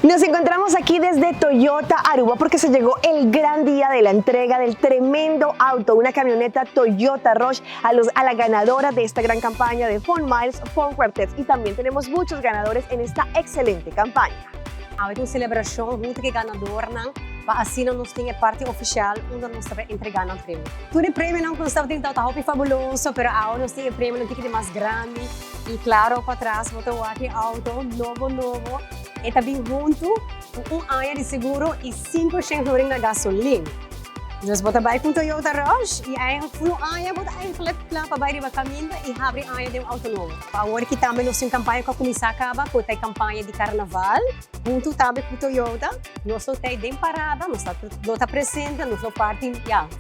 Nos encontramos aquí desde Toyota Aruba porque se llegó el gran día de la entrega del tremendo auto, una camioneta Toyota Rush a la ganadora de esta gran campaña de Fun Miles, Fun Quartets, y también tenemos muchos ganadores en esta excelente campaña. Uit een celebratie moet ik gaan door para assim nós temos parte oficial onde nós estamos entregando o prêmio. Todo prêmio não constava de tal hobby fabuloso, pero ahora nós temos prêmio um ticket mais grande e claro para trás botou aqui auto novo e também junto ano de seguro e 5% na gasolina. Dus wat erbij komt Toyota Rush e eigenlijk voor ano wordt eigenlijk klaar para ir para caminho e abrir ano de autonomo. Agora que também nós temos campanha que começar a acabar, porque tem campanha de carnaval, junto também com Toyota, nós temos bem parada, nós estamos presente, nós temos parte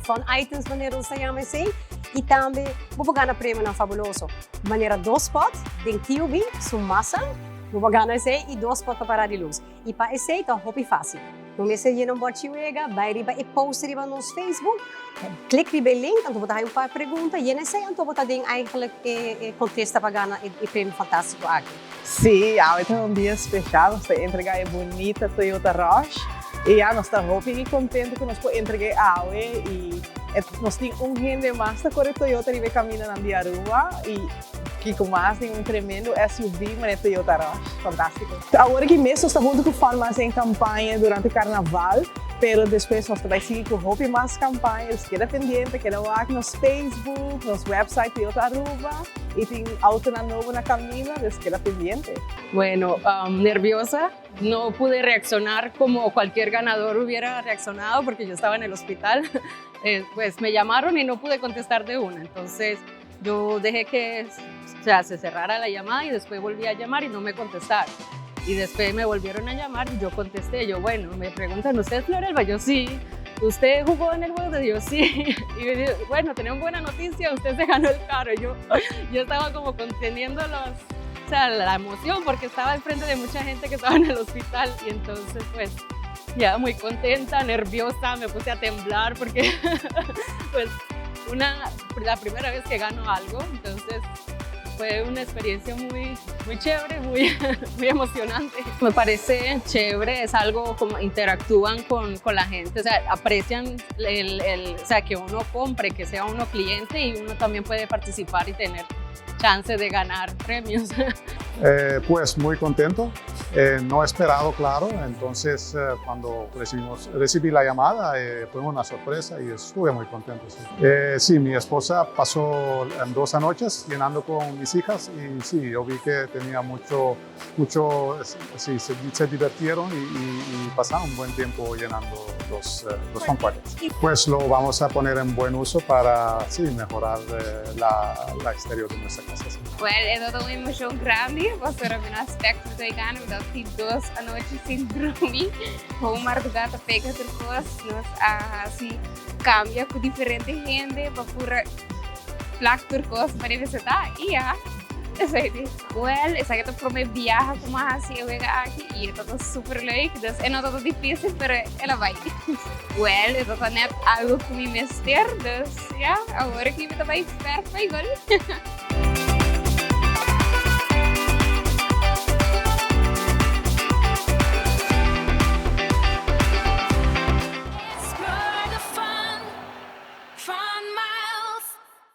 van items maneira se chama assim, e também vou ganhar prêmio na fabuloso. Maneira 2 spots, tem TUV, sua massa, vou ganhar esse e 2 spots para parar de luz. E para esse então hobby fácil. No me seguir no bot chega, vai riba e post riba no Facebook. Klik riba o link, dan botar een paar perguntas e nesse então botar ding eigenlijk contesta para ganhar e prêmio fantástico aqui. Sí, hoy es un día especial, nos está entregando bonita Toyota Rush y ya nos está muy contento que nos puede entregar hoy y nos tiene un gente más de Toyota y ve caminando en Aruba y que com mais tem tremendo SUV, mas é Toyota Rush, fantástico. Agora que mesmo está junto com o Fun Mais em campanha durante o carnaval, pero depois nós também seguimos com roupa mais campanhas, queda pendiente, queda lá no Facebook, no website Toyota Aruba e tem auto novo na caminho, pues queda pendiente. Bueno, nerviosa, no pude reaccionar como cualquier ganador hubiera reaccionado porque yo estaba en el hospital, pues me llamaron y no pude contestar de una, entonces yo dejé que se cerrara la llamada y después volví a llamar y no me contestaron. Y después me volvieron a llamar y yo contesté. Yo, bueno, me preguntan, ¿usted es Florelba? Yo, sí. ¿Usted jugó en el juego? Yo, sí. Y me dijo, bueno, tenemos buena noticia, usted se ganó el carro. Yo estaba como conteniendo la emoción porque estaba al frente de mucha gente que estaba en el hospital. Y entonces, pues, ya muy contenta, nerviosa, me puse a temblar porque, pues, la primera vez que gano algo, entonces fue una experiencia muy chévere, muy emocionante. Me parece chévere, es algo como interactúan con la gente, o sea, aprecian o sea, que uno compre, que sea uno cliente y uno también puede participar y tener chance de ganar premios. Pues muy contento, no esperado, claro, entonces cuando recibí la llamada fue una sorpresa y estuve muy contento. Sí, mi esposa pasó 2 noches llenando con mis hijas y sí, yo vi que tenía mucho sí, se divirtieron y pasaron un buen tiempo llenando los Fun Quartets. Pues lo vamos a poner en buen uso para sí, mejorar la exterior de nuestra casa. Sí. Well, é toda uma emoção grande, você sabe no aspecto do engano, da que 2 noites sem dormir, com uma madrugada pega depois, nós assim cambia com diferente gente para pura placa turcos para visitar e well, essa que para me viajar como assim eu chegar aqui e é tudo super leuk, dus é não tudo difícil, mas ela vai. Well, é tudo net algo que me mester, dus ja, agora que me também espero, vai igual.